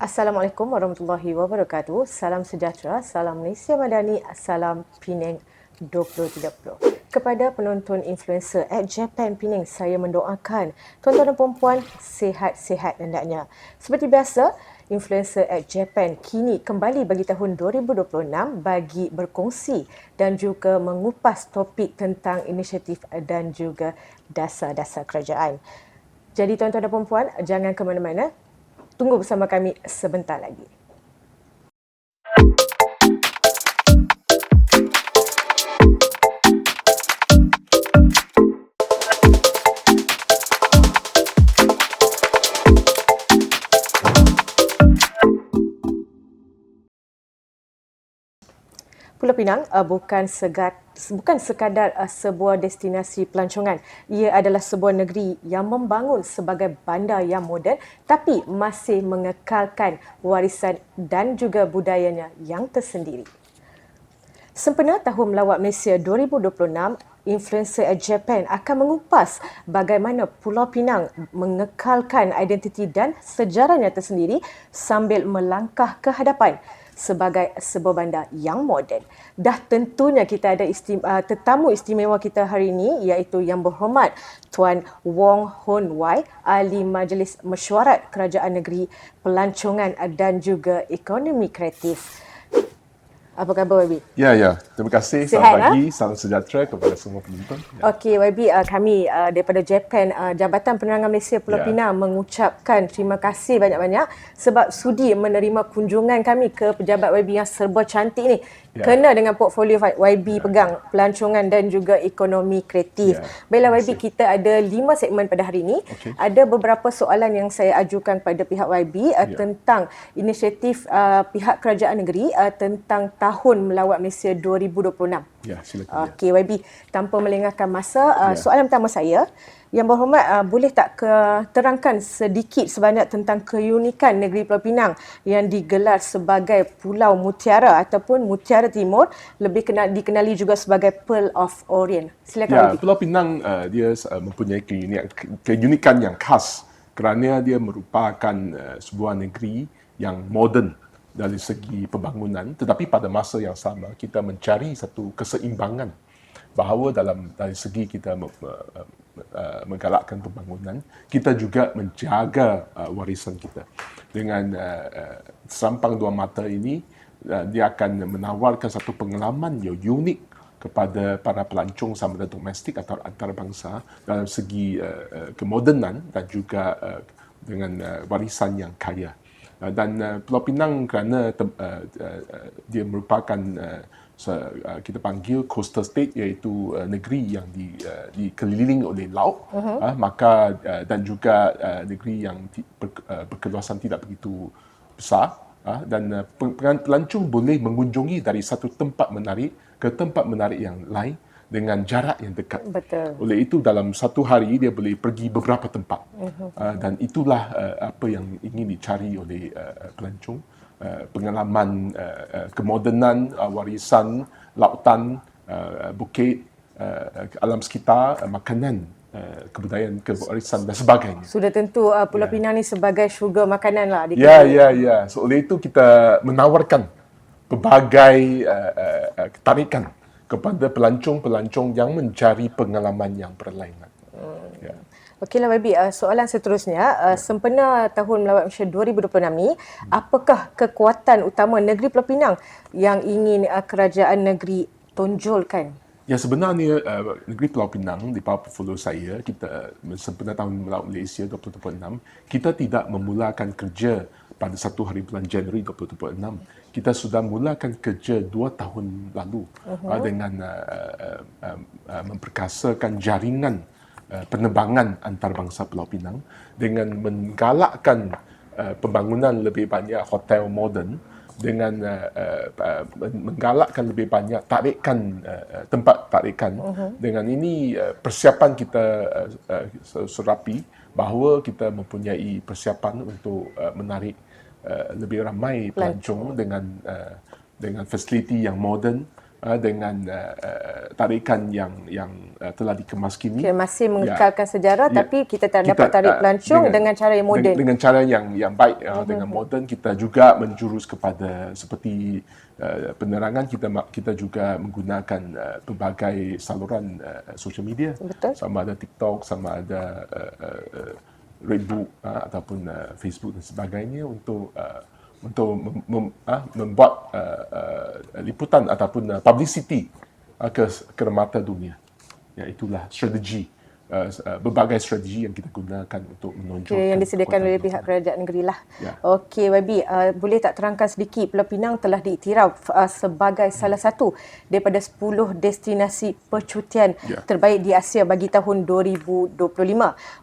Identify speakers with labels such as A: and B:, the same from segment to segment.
A: Assalamualaikum warahmatullahi wabarakatuh. Salam sejahtera, salam Malaysia Madani, salam Penang 2030. Kepada penonton influencer at Japan Penang, saya mendoakan tuan-tuan dan puan-puan sihat-sihat hendaknya. Seperti biasa, influencer at Japan kini kembali bagi tahun 2026 bagi berkongsi dan juga mengupas topik tentang inisiatif dan juga dasar-dasar kerajaan. Jadi tuan-tuan dan puan-puan, jangan ke mana-mana. Tunggu bersama kami sebentar lagi. Pulau Pinang bukan sekadar sebuah destinasi pelancongan. Ia adalah sebuah negeri yang membangun sebagai bandar yang moden tapi masih mengekalkan warisan dan juga budayanya yang tersendiri. Sempena Tahun Melawat Malaysia 2026, Influencer at Japan akan mengupas bagaimana Pulau Pinang mengekalkan identiti dan sejarahnya tersendiri sambil melangkah ke hadapan sebagai sebuah bandar yang moden. Dah tentunya kita ada tetamu istimewa kita hari ini, iaitu Yang Berhormat Tuan Wong Hoon Wai, Ahli Majlis Mesyuarat Kerajaan Negeri Pelancongan dan juga Ekonomi Kreatif. Apa khabar YB?
B: Ya. Terima kasih.
A: Sihat,
B: Selamat pagi. Salam sejahtera kepada semua penonton. Ya.
A: Okey, YB, kami daripada Japan, Jabatan Penerangan Malaysia Pulau Pinang mengucapkan terima kasih banyak-banyak sebab sudi menerima kunjungan kami ke pejabat YB yang serba cantik ni. Kena dengan portfolio YB pegang, pelancongan dan juga ekonomi kreatif. Baiklah YB, kita ada 5 segmen pada hari ini. Ada beberapa soalan yang saya ajukan pada pihak YB tentang inisiatif pihak kerajaan negeri tentang Tahun Melawat Malaysia 2026.
B: Ya, silakan.
A: Okey YB, tanpa melengahkan masa, soalan pertama saya, Yang Berhormat, boleh tak terangkan sedikit sebanyak tentang keunikan negeri Pulau Pinang yang digelar sebagai Pulau Mutiara ataupun Mutiara Timur, lebih dikenali juga sebagai Pearl of Orient. Silakan YB.
B: Pulau Pinang dia mempunyai keunikan yang khas kerana dia merupakan sebuah negeri yang moden dari segi pembangunan, tetapi pada masa yang sama kita mencari satu keseimbangan bahawa dari segi kita menggalakkan pembangunan, kita juga menjaga warisan kita. Dengan serampang dua mata ini, dia akan menawarkan satu pengalaman yang unik kepada para pelancong sama ada domestik atau antarabangsa dalam segi kemodenan dan juga dengan warisan yang kaya. Dan Pulau Pinang kerana dia merupakan kita panggil coastal state, iaitu negeri yang dikelilingi oleh laut, maka dan juga negeri yang berkeluasan tidak begitu besar, dan pelancong boleh mengunjungi dari satu tempat menarik ke tempat menarik yang lain dengan jarak yang dekat.
A: Betul.
B: Oleh itu dalam satu hari dia boleh pergi beberapa tempat. Dan itulah apa yang ingin dicari oleh pelancong. Pengalaman kemodenan, warisan, lautan, bukit, alam sekitar, makanan, kebudayaan, kewarisan dan sebagainya.
A: Sudah tentu Pulau Pinang ni sebagai syurga makanan lah.
B: Ya. So, oleh itu kita menawarkan pelbagai tarikan kepada pelancong-pelancong yang mencari pengalaman yang berlainan.
A: Okeylah YB, soalan seterusnya, sempena Tahun Melawat Malaysia 2026 ni, apakah kekuatan utama negeri Pulau Pinang yang ingin kerajaan negeri tonjolkan?
B: Ya, sebenarnya negeri Pulau Pinang di bawah portfolio saya, kita sempena Tahun Melawat Malaysia 2026, kita tidak memulakan kerja pada 1 hari bulan Januari 2026. Kita sudah mulakan kerja 2 tahun lalu dengan memperkasakan jaringan penerbangan antarabangsa Pulau Pinang dengan menggalakkan pembangunan lebih banyak hotel moden, dengan menggalakkan lebih banyak tempat tarikan. Dengan ini persiapan kita serapi bahawa kita mempunyai persiapan untuk menarik lebih ramai pelancong dengan fasiliti yang moden dengan tarikan yang telah dikemas kini.
A: Okay, masih mengekalkan sejarah,
B: Ya.
A: tapi kita dapat tarik pelancong dengan cara yang moden.
B: Dengan cara yang baik, dengan moden. Kita juga menjurus kepada seperti penerangan, kita juga menggunakan pelbagai saluran social media.
A: Betul.
B: Sama ada TikTok, sama ada Redbook ataupun Facebook dan sebagainya untuk membuat liputan ataupun publicity ke mata dunia. Ya, itulah strategi, berbagai strategi yang kita gunakan untuk menonjolkan
A: Yang disediakan oleh pihak kerajaan negeri lah.
B: Ya.
A: Okey, YB, boleh tak terangkan sedikit, Pulau Pinang telah diiktiraf sebagai salah satu daripada 10 destinasi percutian terbaik di Asia bagi tahun 2025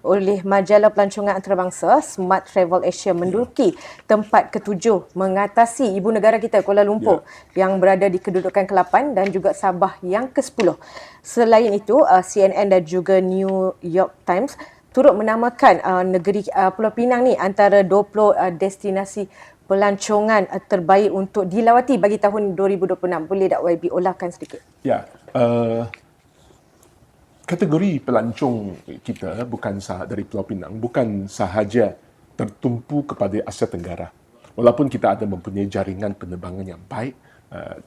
A: oleh majalah pelancongan antarabangsa Smart Travel Asia menduduki tempat ke-7 mengatasi ibu negara kita Kuala Lumpur yang berada di kedudukan ke-8 dan juga Sabah yang ke-10. Selain itu, CNN dan juga New York Times turut menamakan negeri Pulau Pinang ni antara 20 destinasi pelancongan terbaik untuk dilawati bagi tahun 2026. Boleh tak YB olahkan sedikit?
B: Ya, kategori pelancong kita bukan dari Pulau Pinang bukan sahaja tertumpu kepada Asia Tenggara. Walaupun kita ada mempunyai jaringan penerbangan yang baik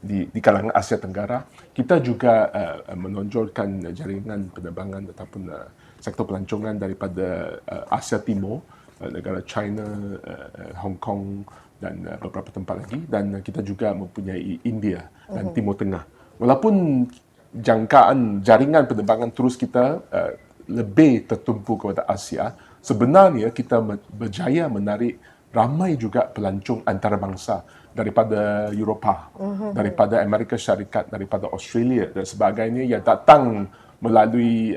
B: di kalangan Asia Tenggara, kita juga menonjolkan jaringan penerbangan ataupun sektor pelancongan daripada Asia Timur, negara China, Hong Kong dan beberapa tempat lagi, dan kita juga mempunyai India dan Timur Tengah. Walaupun jangkaan jaringan penerbangan terus kita lebih tertumpu kepada Asia, sebenarnya kita berjaya menarik ramai juga pelancong antarabangsa daripada Eropah, daripada Amerika Syarikat, daripada Australia dan sebagainya yang datang melalui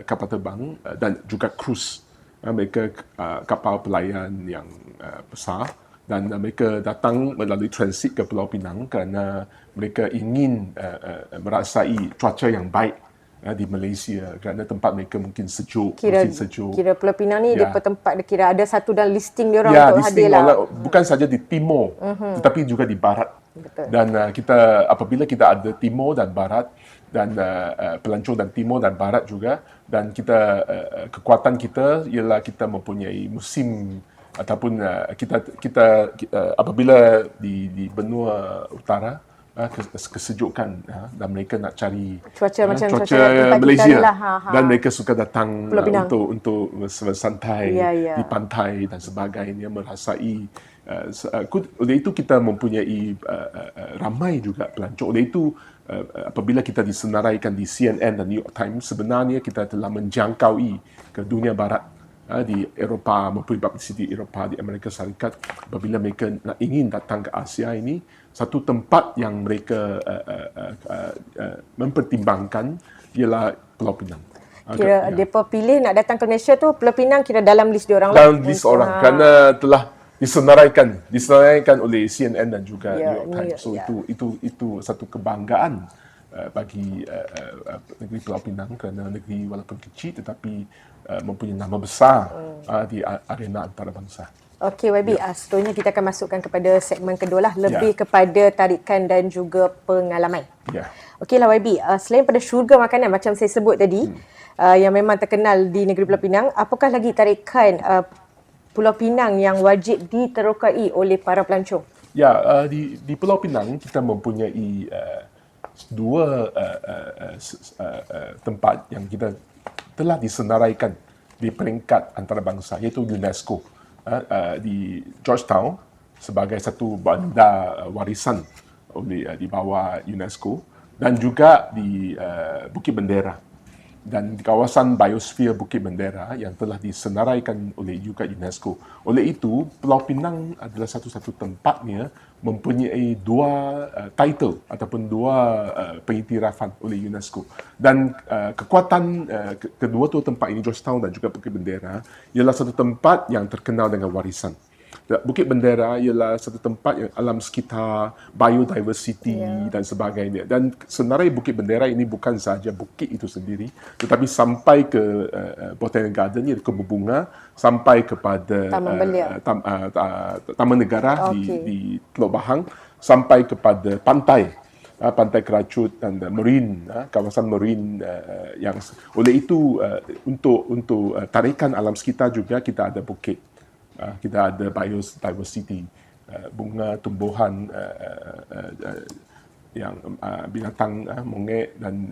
B: kapal terbang dan juga cruise. Mereka kapal pelayan yang besar dan mereka datang melalui transit ke Pulau Pinang kerana mereka ingin merasai cuaca yang baik di Malaysia kerana tempat mereka mungkin sejuk, musim sejuk.
A: Kira Pulau Pinang ni dia tempat kira ada satu dalam listing dia orang untuk
B: listing
A: hadir lah.
B: Bukan saja di timur tetapi juga di barat.
A: Betul.
B: Dan apabila kita ada timur dan barat dan pelancong dan timur dan barat juga, dan kita kekuatan kita ialah kita mempunyai musim ataupun kita apabila di benua utara kesejukan dan mereka nak cari
A: cuaca macam cuaca
B: Malaysia
A: lah,
B: dan mereka suka datang untuk bersantai
A: di
B: pantai dan sebagainya, merasai. Oleh itu kita mempunyai ramai juga pelancong. Oleh itu apabila kita disenaraikan di CNN dan New York Times, sebenarnya kita telah menjangkaui ke dunia barat, di Eropah maupun publicity Eropah, di Amerika Syarikat. Apabila mereka ingin datang ke Asia ini, satu tempat yang mereka mempertimbangkan ialah Pulau Pinang.
A: Kira mereka pilih nak datang ke Malaysia tu, Pulau Pinang kira dalam list diorang
B: dalam list orang kerana telah disenaraikan oleh CNN dan juga New York Times. So itu satu kebanggaan bagi negeri Pulau Pinang kerana negeri walaupun kecil tetapi mempunyai nama besar di arena antarabangsa.
A: Okey YB, seterusnya kita akan masukkan kepada segmen kedua lah, lebih kepada tarikan dan juga pengalaman. Okeylah YB, selain pada syurga makanan macam saya sebut tadi, yang memang terkenal di negeri Pulau Pinang, apakah lagi tarikan Pulau Pinang yang wajib diterokai oleh para pelancong?
B: Di Pulau Pinang kita mempunyai dua tempat yang kita telah disenaraikan di peringkat antarabangsa, iaitu UNESCO. Di Georgetown sebagai satu bandar warisan di bawah UNESCO, dan juga di Bukit Bendera dan di kawasan biosfer Bukit Bendera yang telah disenaraikan oleh juga UNESCO. Oleh itu, Pulau Pinang adalah satu-satu tempatnya mempunyai dua title ataupun dua pengiktirafan oleh UNESCO. Dan kekuatan kedua-dua tempat ini, Georgetown dan juga Bukit Bendera, ialah satu tempat yang terkenal dengan warisan. Bukit Bendera ialah satu tempat yang alam sekitar, biodiversity dan sebagainya. Dan senarai Bukit Bendera ini bukan sahaja bukit itu sendiri, tetapi sampai ke Botanic Garden, iaitu kebun bunga, sampai kepada Taman Negara di Teluk Bahang, sampai kepada pantai Pantai Keracut dan marine, kawasan marine yang oleh itu untuk tarikan alam sekitar juga kita ada bukit, kita ada biodiversity, bunga, tumbuhan, yang binatang monyet dan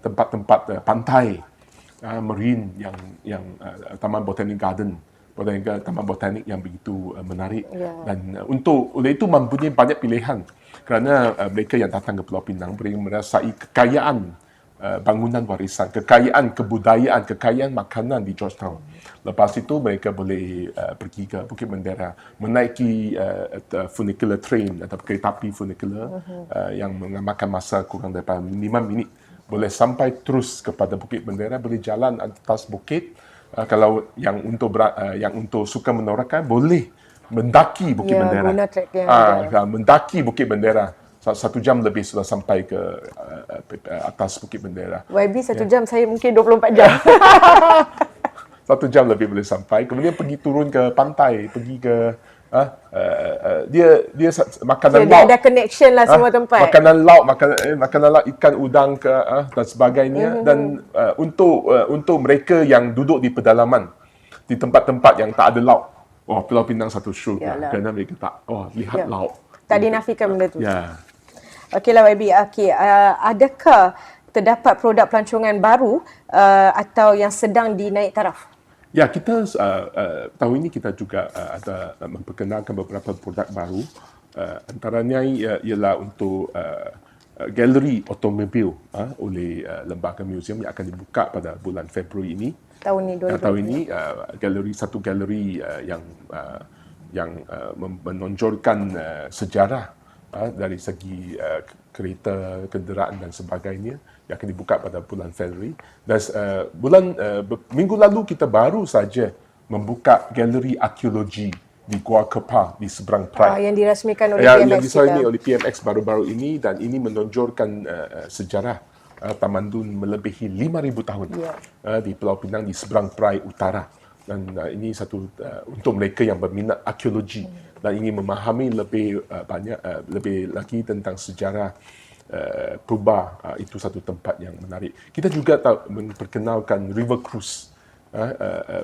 B: tempat-tempat pantai marine yang Taman Botanic Garden, taman botanik yang begitu menarik. Dan oleh itu mempunyai banyak pilihan kerana mereka yang datang ke Pulau Pinang boleh merasai kekayaan bangunan warisan, kekayaan kebudayaan, kekayaan makanan di Georgetown. Lepas itu mereka boleh pergi ke Bukit Bendera, menaiki funicular train atau kereta api funicular yang memakan masa kurang daripada 5 minit. Boleh sampai terus kepada Bukit Bendera, boleh jalan atas bukit. Kalau yang untuk suka menoraka boleh mendaki Bukit Bendera.
A: Guna trek yang
B: Mendaki Bukit Bendera. 1 jam lebih sudah sampai ke atas Bukit Bendera.
A: YB 1 jam, saya mungkin 24 jam.
B: 1 jam lebih boleh sampai. Kemudian pergi turun ke pantai, pergi ke dia makanan
A: Dia
B: laut.
A: ada connection lah semua tempat.
B: Makanan laut, ikan udang dan sebagainya. Dan untuk mereka yang duduk di pedalaman, di tempat-tempat yang tak ada laut, Pulau Pinang satu syurga. Kerana mereka lihat laut.
A: Tak dinafikan benda tu.
B: Ya.
A: Okeylah YB, adakah terdapat produk pelancongan baru atau yang sedang dinaik taraf?
B: Ya, kita tahun ini kita juga ada memperkenalkan beberapa produk baru. Antaranya ialah untuk galeri automobil oleh Lembaga Museum yang akan dibuka pada bulan Februari ini.
A: Tahun ini,
B: Satu galeri yang menonjolkan sejarah dari segi kereta, kenderaan dan sebagainya yang akan dibuka pada bulan Februari. Dan minggu lalu kita baru saja membuka galeri arkeologi di Gua Kepa di seberang Pride.
A: yang dirasmikan oleh
B: yang
A: PMX
B: disahami
A: kita.
B: oleh PMX baru-baru ini, dan ini menonjolkan sejarah Tamadun melebihi 5,000 tahun di Pulau Pinang di seberang Pride Utara. Dan ini satu untuk mereka yang berminat arkeologi dan ingin memahami lebih lagi tentang sejarah purba. Itu satu tempat yang menarik. Kita juga memperkenalkan river cruise,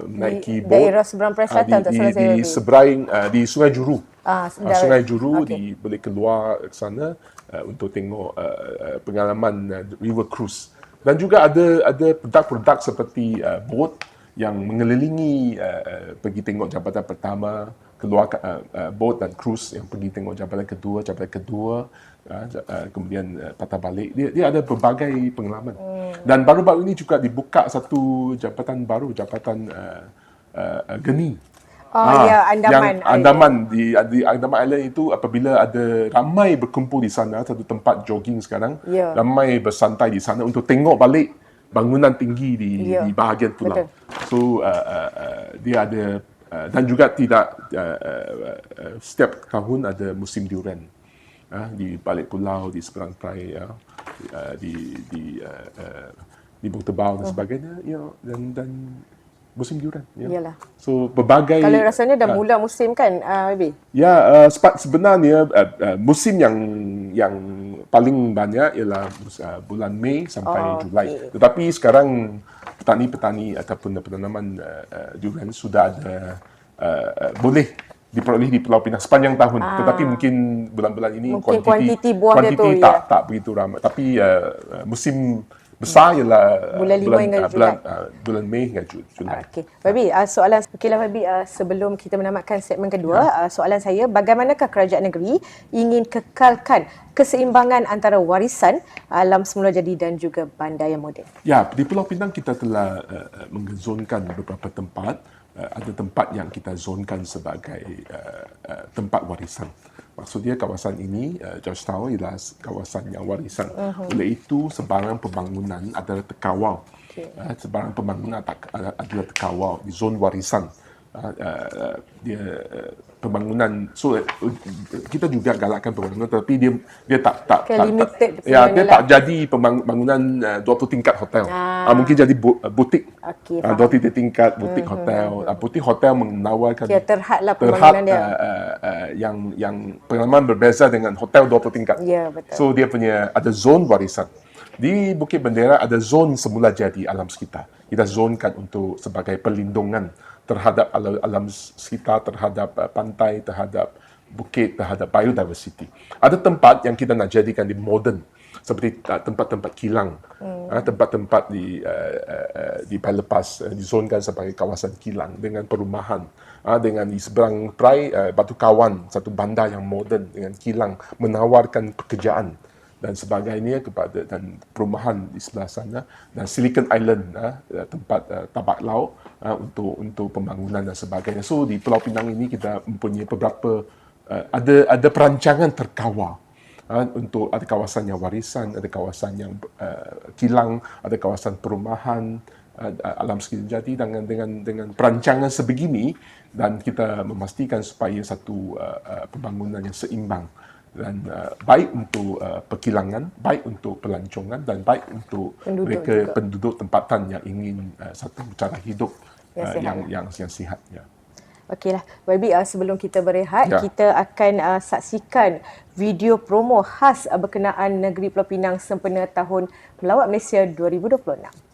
B: menaiki bot
A: daerah seberang Perlis Selatan
B: di Sungai Juru. Sungai Juru,
A: okay.
B: Boleh keluar ke sana untuk tengok pengalaman river cruise. Dan juga ada produk-produk seperti bot yang mengelilingi, pergi tengok jabatan pertama, keluar bot dan cruise yang pergi tengok jabatan kedua, kemudian patah balik. Dia ada berbagai pengalaman. Dan baru-baru ini juga dibuka satu jabatan baru, jabatan Geni.
A: Andaman.
B: Di Andaman Island itu, apabila ada ramai berkumpul di sana, satu tempat jogging sekarang, ramai bersantai di sana untuk tengok balik bangunan tinggi di bahagian pulau.
A: Betul.
B: So dia ada dan juga setiap tahun ada musim durian di balik pulau, di seberang perairan, di Bukit Tebal dan sebagainya, dan musim durian.
A: Yalah.
B: So berbagai.
A: Kalau rasanya dah mula musim kan, YB?
B: Ya, sebenarnya musim yang paling banyak ialah bulan Mei sampai Julai. Tetapi sekarang petani-petani ataupun penanaman durian sudah ada boleh diperoleh di Pulau Pinang sepanjang tahun. Tetapi mungkin bulan-bulan ini
A: kuantiti buahnya tu
B: tak begitu ramai. Tapi musim besar ialah bulan Mei hingga Julai.
A: Okey. Babi, soalan Babi, sebelum kita menamatkan segmen kedua, soalan saya, bagaimanakah kerajaan negeri ingin kekalkan keseimbangan antara warisan alam semula jadi dan juga bandar yang moden?
B: Ya, di Pulau Pinang kita telah mengzonkan beberapa tempat. Ada tempat yang kita zonkan sebagai tempat warisan. Maksudnya kawasan ini, Georgetown ialah kawasan yang warisan. Oleh itu, sebarang pembangunan adalah terkawal. Sebarang pembangunan adalah terkawal di zon warisan. Dia pembangunan, so kita juga galakkan pembangunan, tapi dia tak jadi pembangunan 20 tingkat hotel. Mungkin jadi butik. 20 tingkat butik hotel. Butik hotel menawarkan
A: terhadlah pembangunan dia.
B: yang pengalaman berbeza dengan hotel 20 tingkat.
A: Ya, betul.
B: So dia punya ada zon warisan. Di Bukit Bendera ada zon semula jadi alam sekitar. Kita zonkan untuk sebagai perlindungan terhadap alam sekitar, terhadap pantai, terhadap bukit, terhadap biodiversity. Ada tempat yang kita nak jadikan di modern, seperti tempat-tempat kilang, tempat-tempat di Pelepas dizonkan sebagai kawasan kilang dengan perumahan, dengan di seberang perai Batu Kawan, satu bandar yang moden dengan kilang menawarkan pekerjaan dan sebagainya kepada dan perumahan di sebelah sana, dan Silicon Island tempat tabak laut untuk pembangunan dan sebagainya. So di Pulau Pinang ini kita mempunyai beberapa ada perancangan terkawal untuk ada kawasan yang warisan, ada kawasan yang kilang, ada kawasan perumahan, alam sekitar jadi dengan perancangan sebegini, dan kita memastikan supaya satu pembangunan yang seimbang dan baik untuk perkilangan, baik untuk pelancongan dan baik untuk penduduk tempatan yang ingin satu cara hidup yang sihat. Ya.
A: Okeylah, YB, sebelum kita berehat, kita akan saksikan video promo khas berkenaan Negeri Pulau Pinang sempena Tahun Melawat Malaysia 2026.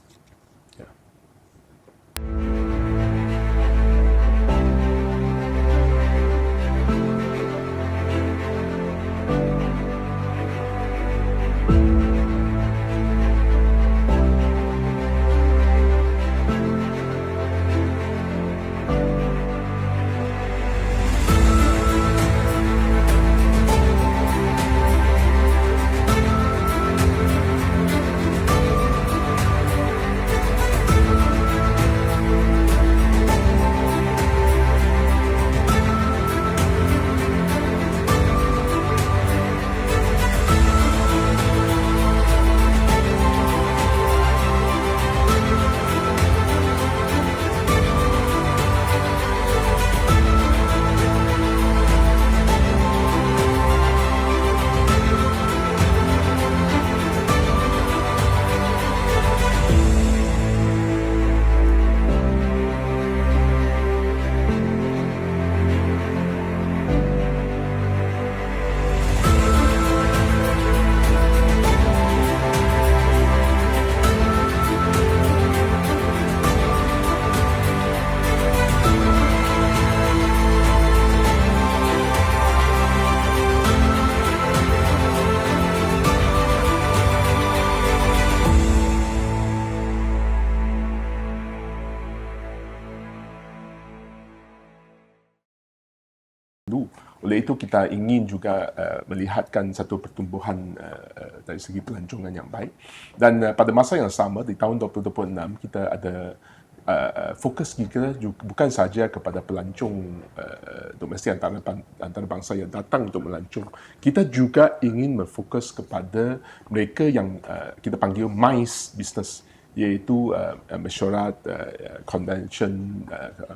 B: Oleh itu kita ingin juga melihatkan satu pertumbuhan dari segi pelancongan yang baik, dan pada masa yang sama di tahun 2026 kita ada fokus kita juga bukan sahaja kepada pelancong domestik antarabangsa yang datang untuk melancong. Kita juga ingin berfokus kepada mereka yang kita panggil MICE business, iaitu mesyuarat, convention,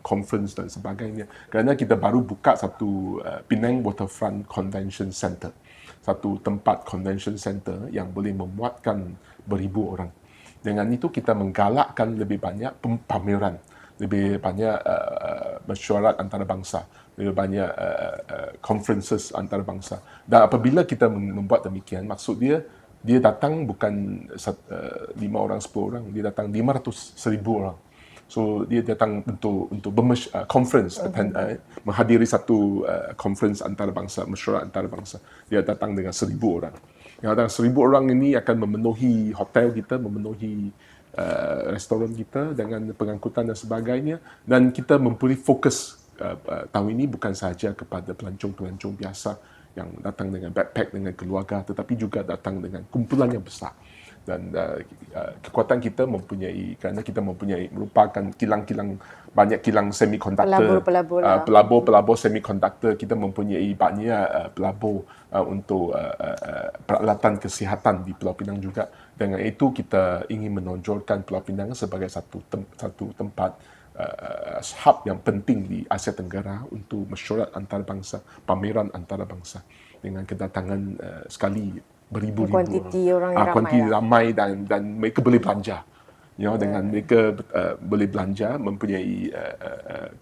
B: conference dan sebagainya. Kerana kita baru buka satu Penang Waterfront Convention Center, satu tempat convention center yang boleh memuatkan beribu orang. Dengan itu kita menggalakkan lebih banyak pameran, lebih banyak mesyuarat antarabangsa, lebih banyak conferences antarabangsa. Dan apabila kita membuat demikian, maksud dia datang bukan 5 orang, 10 orang, dia datang 500, 1000 orang. So dia datang untuk conference, menghadiri satu conference antarabangsa, mesyuarat antarabangsa. Dia datang dengan 1000 orang. Yang datang 1000 orang ini akan memenuhi hotel kita, memenuhi restoran kita dengan pengangkutan dan sebagainya, dan kita mempunyai fokus tahun ini bukan sahaja kepada pelancong-pelancong biasa yang datang dengan backpack dengan keluarga, tetapi juga datang dengan kumpulan yang besar. Dan kekuatan kita kerana kita merupakan kilang-kilang, banyak kilang semikonduktor, pelabur semikonduktor, kita mempunyai banyak pelabur untuk peralatan kesihatan di Pulau Pinang juga. Dengan itu kita ingin menonjolkan Pulau Pinang sebagai satu tempat hub yang penting di Asia Tenggara untuk mesyuarat antarabangsa, pameran antarabangsa dengan kedatangan sekali beribu-ribu
A: kuantiti orang yang
B: kuantiti ramai dan mereka boleh belanja. dengan mereka boleh belanja, mempunyai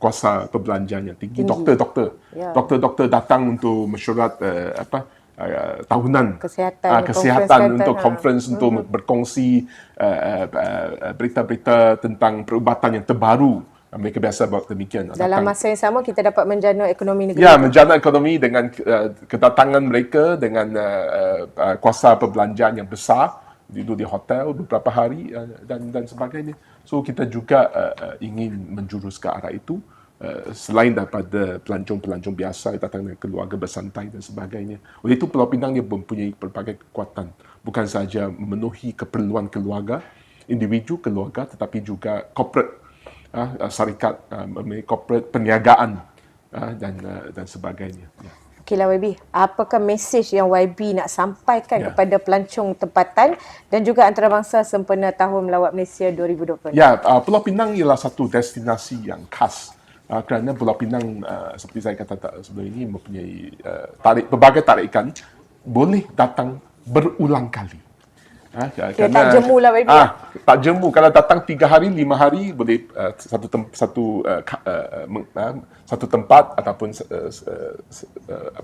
B: kuasa perbelanjaan yang tinggi. Doktor datang untuk mesyuarat tahunan kesihatan untuk conference untuk berkongsi berita-berita tentang perubatan yang terbaru. Mereka biasa buat demikian.
A: Dalam masa yang sama kita dapat menjana ekonomi negeri.
B: Ya, menjana ekonomi dengan kedatangan mereka dengan kuasa perbelanjaan yang besar, duduk di hotel beberapa hari dan sebagainya. So kita juga ingin menjurus ke arah itu. Selain daripada pelancong-pelancong biasa yang datang dengan keluarga bersantai dan sebagainya. Oleh itu Pulau Pinang dia mempunyai pelbagai kekuatan. Bukan sahaja memenuhi keperluan keluarga, individu keluarga, tetapi juga corporate, syarikat, corporate perniagaan dan sebagainya.
A: Okeylah YB, apakah mesej yang YB nak sampaikan kepada pelancong tempatan dan juga antarabangsa sempena Tahun Melawat Malaysia 2020?
B: Ya, Pulau Pinang ialah satu destinasi yang khas. Kerana Pulau Pinang, seperti saya kata sebelum ini, mempunyai pelbagai tarikan, boleh datang berulang kali.
A: Kira tak jemu lah YB.
B: Tak jemu. Kalau datang 3 hari, 5 hari, boleh satu tempat ataupun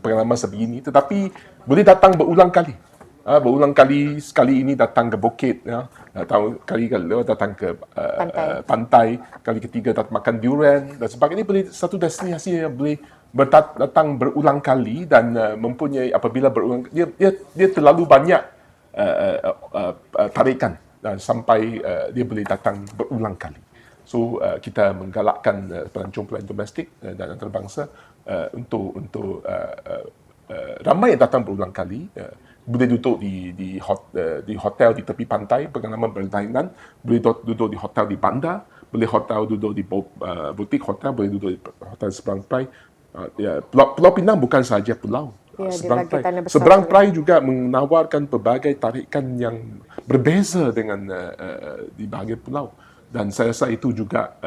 B: pengalaman sebegini. Tetapi boleh datang berulang kali. Berulang kali, sekali ini datang ke bukit, kali datang ke pantai, kali ketiga datang makan durian dan sebagainya. Boleh satu destinasi yang boleh datang berulang kali dan mempunyai apabila berulang, dia terlalu banyak tarikan sampai dia boleh datang berulang kali. So kita menggalakkan pelancong-pelancong domestik dan antarabangsa untuk ramai yang datang berulang kali. Boleh duduk di hotel di tepi pantai, pengalaman berlainan. Boleh duduk di hotel di bandar, boleh duduk di butik hotel, boleh duduk di hotel seberang perai. Pulau Pinang bukan sahaja pulau. Seberang perai juga menawarkan pelbagai tarikan yang berbeza dengan di bahagian pulau. Dan saya rasa itu juga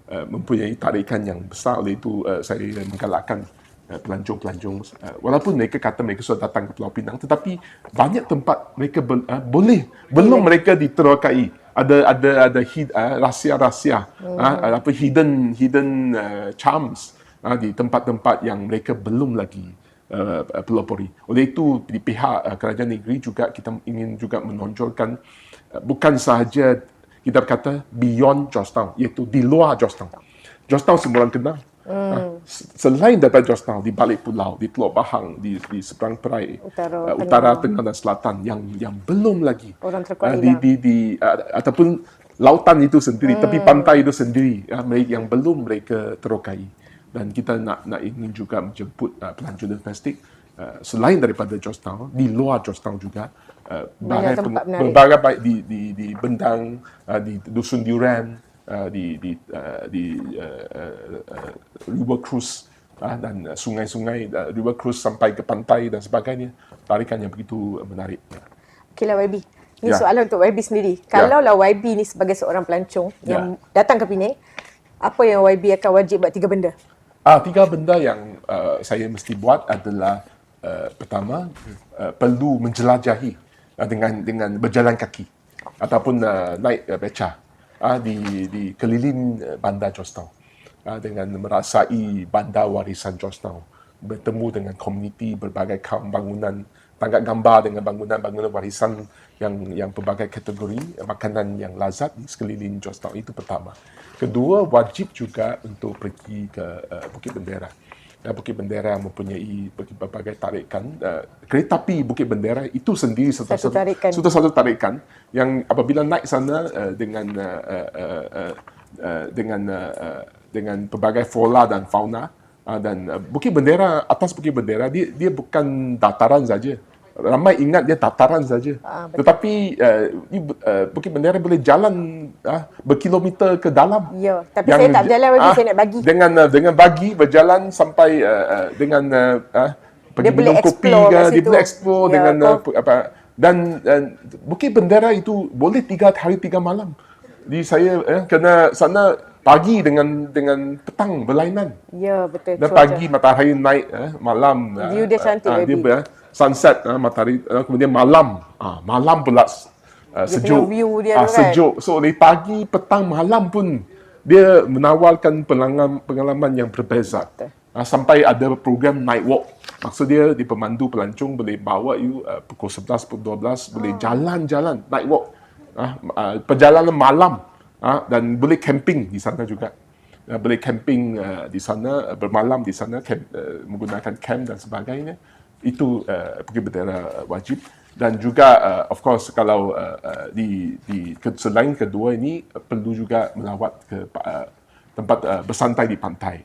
B: mempunyai tarikan yang besar. Oleh itu saya menggalakkan pelancong-pelancong, walaupun mereka kata mereka sudah datang ke Pulau Pinang, tetapi banyak tempat mereka belum mereka diterokai. Ada rahsia-rahsia, hidden charms di tempat-tempat yang mereka belum lagi pelopori. Oleh itu di pihak kerajaan negeri juga kita ingin juga menonjolkan bukan sahaja kita berkata beyond Georgetown, iaitu di luar Georgetown. Georgetown semua orang kenal. Selain daripada Georgetown, di balik pulau, di Teluk Bahang, di seberang perai, utara, tengah dan selatan yang belum lagi
A: orang terkuat
B: ataupun lautan itu sendiri, tepi pantai itu sendiri yang belum mereka terokai. Dan kita nak ingin juga menjemput pelancong domestik selain daripada Georgetown, di luar Georgetown juga, berbagai baik di Bendang, di Dusun Durian, di river cruise dan sungai-sungai river cruise sampai ke pantai dan sebagainya. Tarikan yang begitu menarik.
A: Okeylah YB. Ini soalan untuk YB sendiri. Kalaulah YB ni sebagai seorang pelancong yang datang ke Penang, apa yang YB akan wajib buat 3 benda?
B: 3 benda yang saya mesti buat adalah pertama, perlu menjelajahi dengan berjalan kaki ataupun naik beca di keliling bandar Georgetown dengan merasai bandar warisan Georgetown, bertemu dengan komuniti berbagai kaum bangunan, tangkap gambar dengan bangunan-bangunan warisan yang pelbagai kategori, makanan yang lazat di sekeliling Georgetown. Itu pertama. Kedua, wajib juga untuk pergi ke Bukit Bendera. Bukit Bendera mempunyai berbagai tarikan. Kereta api Bukit Bendera itu sendiri satu tarikan yang apabila naik sana dengan pelbagai flora dan fauna, dan Bukit Bendera, atas Bukit Bendera dia bukan dataran saja. Ramai ingat dia dataran saja. Tetapi Bukit Bendera boleh jalan berkilometer ke dalam.
A: Ya, tapi saya tak berjalan lagi, saya nak bagi.
B: Dengan bagi berjalan sampai dengan pergi minum kopi ke, dia boleh explore dengan dan Bukit Bendera itu boleh 3 hari 3 malam. Jadi saya kena sana pagi dengan petang berlainan.
A: Ya, betul.
B: Dan pagi matahari naik, malam
A: view dia cantik
B: dia sunset matahari, kemudian malam pula sejuk.
A: punya view dia tu kan.
B: Sejuk. So dari pagi, petang, malam pun dia menawarkan pengalaman yang berbeza. Sampai ada program night walk. Maksud dia di pemandu pelancong boleh bawa you pukul 11, pukul 12 boleh jalan-jalan night walk. Perjalanan malam dan boleh camping di sana juga. Boleh camping di sana, bermalam di sana, menggunakan camp dan sebagainya. Itu pergi bendera wajib. Dan juga of course kalau selain kedua ini perlu juga melawat ke tempat bersantai di pantai.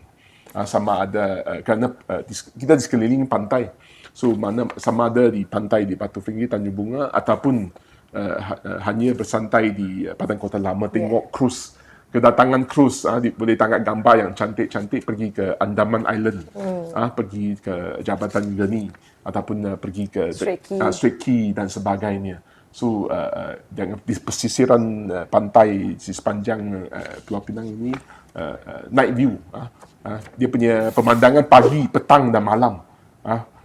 B: Sama ada kerana kita di sekeliling pantai. So sama ada di pantai di Batu Ferringhi, Tanjung Bunga ataupun hanya bersantai di Padang Kota Lama, tengok cruise. Kedatangan cruise, boleh tangkap gambar yang cantik-cantik, pergi ke Andaman Island, pergi ke Jabatan Geni, ataupun pergi ke Strait Key dan sebagainya. So, di pesisiran pantai di sepanjang Pulau Pinang ini, night view. Dia punya pemandangan pagi, petang dan malam.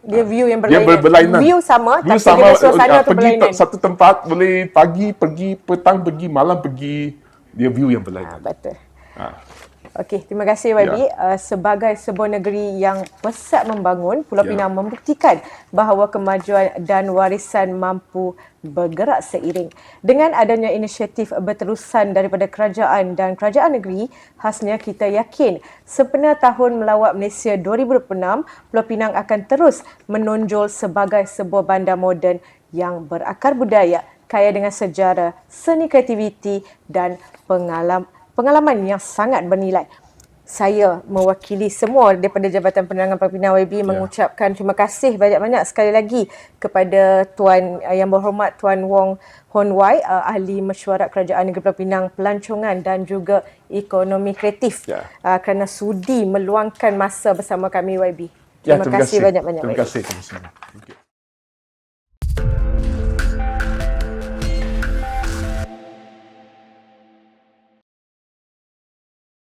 A: Dia view yang
B: dia berlainan.
A: View sama,
B: view
A: tapi
B: sama,
A: dia suasana tu
B: pergi
A: berlainan.
B: satu tempat, boleh pagi pergi, petang pergi, malam pergi. Dia view yang berlainan.
A: Betul. Okey, terima kasih YB. Sebagai sebuah negeri yang pesat membangun, Pulau Pinang membuktikan bahawa kemajuan dan warisan mampu bergerak seiring. Dengan adanya inisiatif berterusan daripada kerajaan dan kerajaan negeri, khasnya kita yakin sempena tahun melawat Malaysia 2026, Pulau Pinang akan terus menonjol sebagai sebuah bandar moden yang berakar budaya, kaya dengan sejarah, seni kreativiti dan pengalaman yang sangat bernilai. Saya mewakili semua daripada Jabatan Penerangan Pulau Pinang YB mengucapkan terima kasih banyak-banyak sekali lagi kepada Tuan Yang Berhormat Tuan Wong Hon Wai, Ahli Mesyuarat Kerajaan Negeri Pulau Pinang Pelancongan dan juga Ekonomi Kreatif kerana sudi meluangkan masa bersama kami YB. Terima kasih banyak-banyak.
B: Terima kasih.